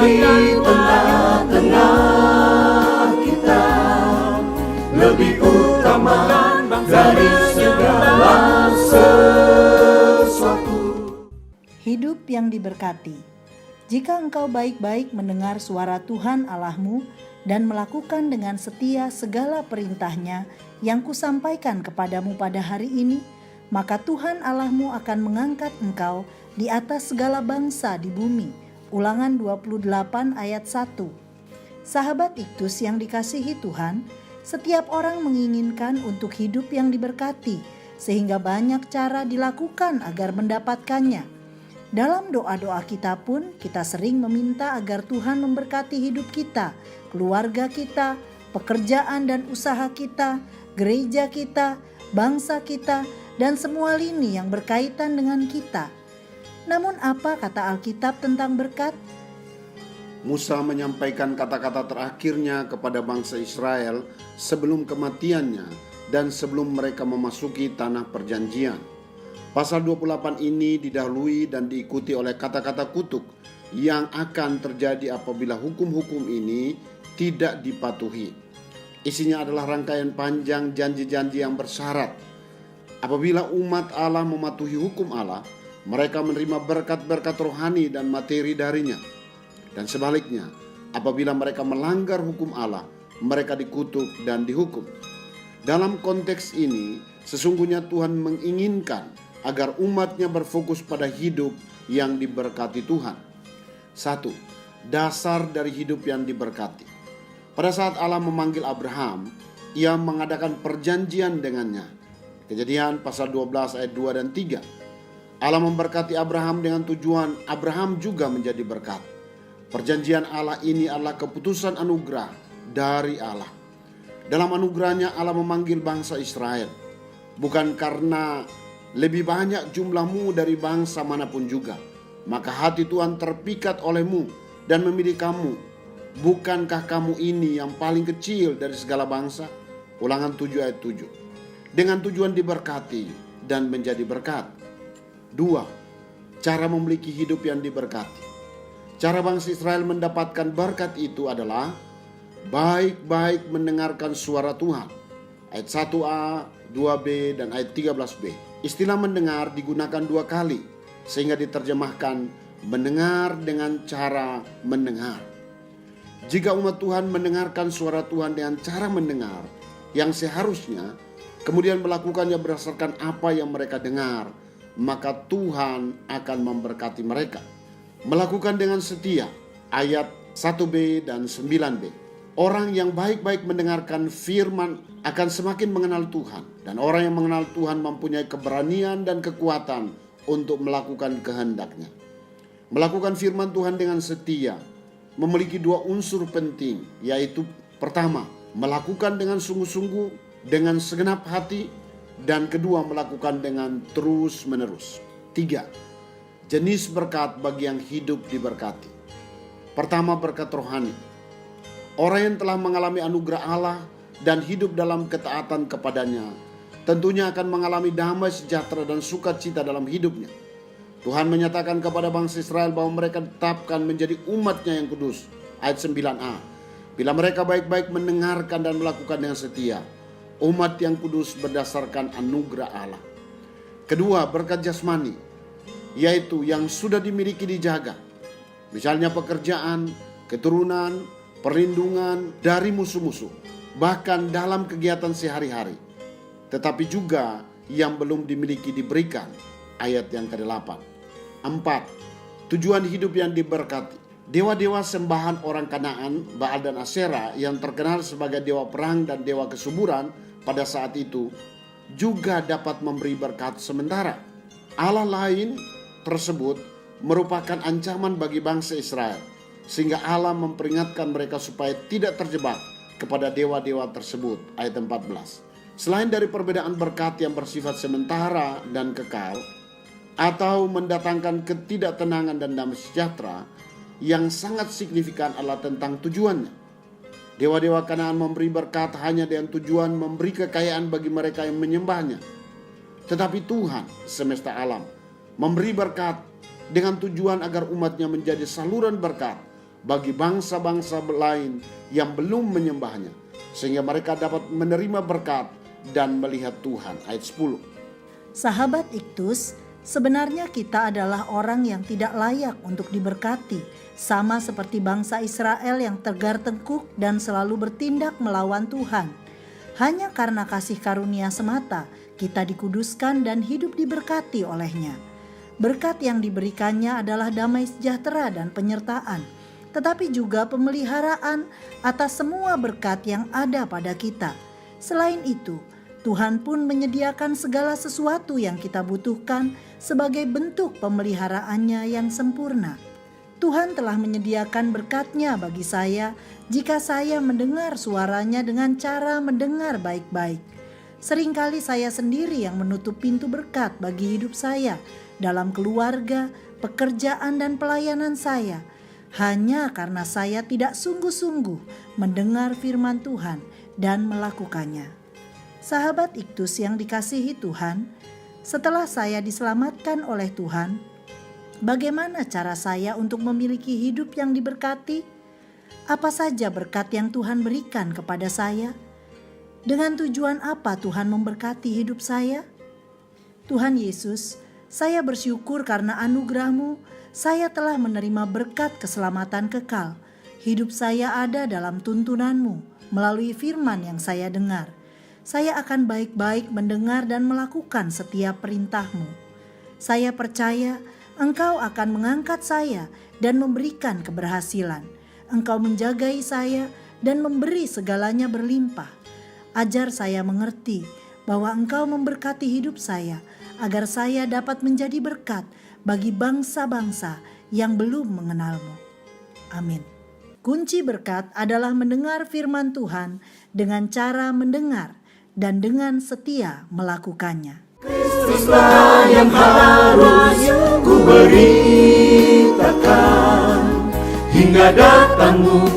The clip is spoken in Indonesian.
di tengah-tengah kita, lebih utama dari segala sesuatu. Hidup yang diberkati. Jika engkau baik-baik mendengar suara Tuhan Allahmu dan melakukan dengan setia segala perintahnya yang kusampaikan kepadamu pada hari ini, maka Tuhan Allahmu akan mengangkat engkau di atas segala bangsa di bumi. Ulangan 28 ayat 1. Sahabat Iktus yang dikasihi Tuhan, setiap orang menginginkan untuk hidup yang diberkati, sehingga banyak cara dilakukan agar mendapatkannya. Dalam doa-doa kita pun, kita sering meminta agar Tuhan memberkati hidup kita, keluarga kita, pekerjaan dan usaha kita, gereja kita, bangsa kita, dan semua lini yang berkaitan dengan kita. Namun apa kata Alkitab tentang berkat? Musa menyampaikan kata-kata terakhirnya kepada bangsa Israel sebelum kematiannya dan sebelum mereka memasuki tanah perjanjian. Pasal 28 ini didahului dan diikuti oleh kata-kata kutuk yang akan terjadi apabila hukum-hukum ini tidak dipatuhi. Isinya adalah rangkaian panjang janji-janji yang bersyarat. Apabila umat Allah mematuhi hukum Allah, mereka menerima berkat-berkat rohani dan materi darinya. Dan sebaliknya, apabila mereka melanggar hukum Allah, mereka dikutuk dan dihukum. Dalam konteks ini, sesungguhnya Tuhan menginginkan agar umatnya berfokus pada hidup yang diberkati Tuhan. 1. Dasar dari hidup yang diberkati. Pada saat Allah memanggil Abraham, Ia mengadakan perjanjian dengannya. Kejadian pasal 12 ayat 2 dan 3. Allah memberkati Abraham dengan tujuan Abraham juga menjadi berkat. Perjanjian Allah ini adalah keputusan anugerah dari Allah. Dalam anugerahnya Allah memanggil bangsa Israel, bukan karena lebih banyak jumlahmu dari bangsa manapun juga, maka hati Tuhan terpikat olehmu dan memilih kamu. Bukankah kamu ini yang paling kecil dari segala bangsa? Ulangan 7 ayat 7. Dengan tujuan diberkati dan menjadi berkat. 2. Cara memiliki hidup yang diberkati. Cara bangsa Israel mendapatkan berkat itu adalah baik-baik mendengarkan suara Tuhan. Ayat 1a, 2b, dan ayat 13b. Istilah mendengar digunakan 2 kali, sehingga diterjemahkan mendengar dengan cara mendengar. Jika umat Tuhan mendengarkan suara Tuhan dengan cara mendengar yang seharusnya, kemudian melakukannya berdasarkan apa yang mereka dengar, maka Tuhan akan memberkati mereka. Melakukan dengan setia, ayat 1b dan 9b. Orang yang baik-baik mendengarkan firman akan semakin mengenal Tuhan. Dan orang yang mengenal Tuhan mempunyai keberanian dan kekuatan untuk melakukan kehendaknya. Melakukan firman Tuhan dengan setia memiliki 2 unsur penting, yaitu pertama, melakukan dengan sungguh-sungguh, dengan segenap hati, dan kedua, melakukan dengan terus-menerus. 3. Jenis berkat bagi yang hidup diberkati. Pertama, berkat rohani. Orang yang telah mengalami anugerah Allah dan hidup dalam ketaatan kepadanya, tentunya akan mengalami damai sejahtera dan sukacita dalam hidupnya. Tuhan menyatakan kepada bangsa Israel bahwa mereka ditetapkan menjadi umatnya yang kudus. Ayat 9a. Bila mereka baik-baik mendengarkan dan melakukan dengan setia, umat yang kudus berdasarkan anugerah Allah. Kedua, berkat jasmani, yaitu yang sudah dimiliki dijaga. Misalnya pekerjaan, keturunan, perlindungan dari musuh-musuh, bahkan dalam kegiatan sehari-hari. Tetapi juga yang belum dimiliki diberikan. Ayat yang ke-8. 4. Tujuan hidup yang diberkati. Dewa-dewa sembahan orang Kanaan, Baal dan Asyera yang terkenal sebagai dewa perang dan dewa kesuburan pada saat itu juga dapat memberi berkat sementara. Allah lain tersebut merupakan ancaman bagi bangsa Israel, sehingga Allah memperingatkan mereka supaya tidak terjebak kepada dewa-dewa tersebut. Ayat 14. Selain dari perbedaan berkat yang bersifat sementara dan kekal, atau mendatangkan ketidaktenangan dan damai sejahtera, yang sangat signifikan adalah tentang tujuannya. Dewa-dewa Kanaan memberi berkat hanya dengan tujuan memberi kekayaan bagi mereka yang menyembahnya. Tetapi Tuhan semesta alam memberi berkat dengan tujuan agar umatnya menjadi saluran berkat bagi bangsa-bangsa lain yang belum menyembahnya, sehingga mereka dapat menerima berkat dan melihat Tuhan. Ayat 10. Sahabat Iktus, sebenarnya kita adalah orang yang tidak layak untuk diberkati, sama seperti bangsa Israel yang tegar tengkuk dan selalu bertindak melawan Tuhan. Hanya karena kasih karunia semata, kita dikuduskan dan hidup diberkati olehnya. Berkat yang diberikannya adalah damai sejahtera dan penyertaan, tetapi juga pemeliharaan atas semua berkat yang ada pada kita. Selain itu, Tuhan pun menyediakan segala sesuatu yang kita butuhkan sebagai bentuk pemeliharaannya yang sempurna. Tuhan telah menyediakan berkat-Nya bagi saya jika saya mendengar suaranya dengan cara mendengar baik-baik. Seringkali saya sendiri yang menutup pintu berkat bagi hidup saya dalam keluarga, pekerjaan, dan pelayanan saya, hanya karena saya tidak sungguh-sungguh mendengar firman Tuhan dan melakukannya. Sahabat Iktus yang dikasihi Tuhan, setelah saya diselamatkan oleh Tuhan, bagaimana cara saya untuk memiliki hidup yang diberkati? Apa saja berkat yang Tuhan berikan kepada saya? Dengan tujuan apa Tuhan memberkati hidup saya? Tuhan Yesus, saya bersyukur karena anugerah-Mu, saya telah menerima berkat keselamatan kekal. Hidup saya ada dalam tuntunan-Mu melalui firman yang saya dengar. Saya akan baik-baik mendengar dan melakukan setiap perintah-Mu. Saya percaya Engkau akan mengangkat saya dan memberikan keberhasilan. Engkau menjagai saya dan memberi segalanya berlimpah. Ajar saya mengerti bahwa Engkau memberkati hidup saya agar saya dapat menjadi berkat bagi bangsa-bangsa yang belum mengenal-Mu. Amin. Kunci berkat adalah mendengar firman Tuhan dengan cara mendengar dan dengan setia melakukannya. Kristuslah yang harus ku beritakan hingga datangmu